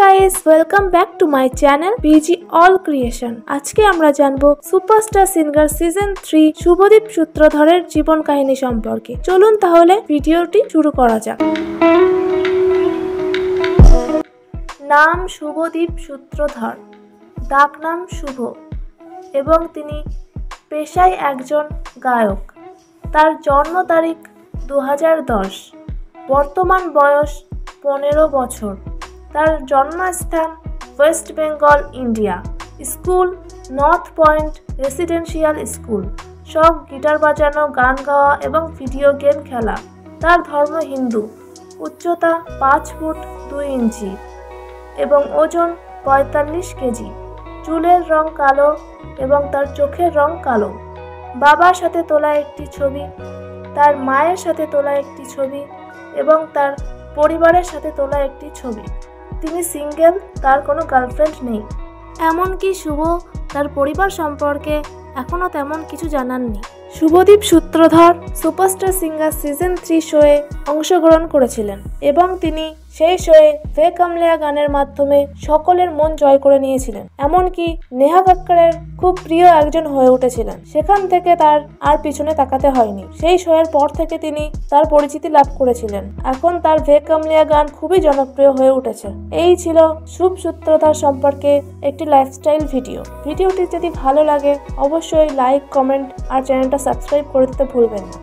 Guys, welcome back to my channel PG all creation. আজকে আমরা জানবো সুপারস্টার সিঙ্গার সিজন 3 শুভদীপ সূত্রধরের জীবন কাহিনী সম্পর্কে। চলুন তাহলে ভিডিওটি শুরু করা যাক। নাম শুভদীপ সূত্রধর, ডাক নাম শুভ, এবং তিনি পেশায় একজন গায়ক। তার জন্ম তারিখ 2010, বর্তমান বয়স 15 বছর। তার জন্মস্থান West Bengal, India. School north point residential school. শখ গিটার বাজানো, গান গাওয়া এবং ভিডিও গেম খেলা। তার ধর্ম হিন্দু। উচ্চতা 5 ফুট 2 ইঞ্চি এবং ওজন 45 কেজি। চুলের রং কালো এবং তার চোখের রং কালো। বাবার সাথে তোলা একটি ছবি, তার মায়ের সাথে তোলা একটি ছবি এবং তার পরিবারের সাথে তোলা একটি ছবি। তিনি সিঙ্গেল, তার কোনো গার্লফ্রেন্ড নেই। এমনকি শুভ তার পরিবার সম্পর্কে এখনও তেমন কিছু জানাননি। শুভদীপ সূত্রধর সুপারস্টার সিঙ্গার সিজন 3 শোয়ে অংশগ্রহণ করেছিলেন এবং তিনি সেই শোয়ে ভে কামলেয়া গানের মাধ্যমে সকলের মন জয় করে নিয়েছিলেন। এমনকি নেহা কক্করের খুব প্রিয় একজন হয়ে উঠেছিলেন। সেখান থেকে তার আর পিছনে তাকাতে হয়নি। সেই শোয়ের পর থেকে তিনি তার পরিচিতি লাভ করেছিলেন। এখন তার ভে কামলেয়া গান খুবই জনপ্রিয় হয়ে উঠেছে। এই ছিল শুভ সূত্রধর সম্পর্কে একটি লাইফস্টাইল ভিডিও। ভিডিওটি যদি ভালো লাগে অবশ্যই লাইক, কমেন্ট আর চ্যানেলটা সাবস্ক্রাইব করে দিতে ভুলবেন না।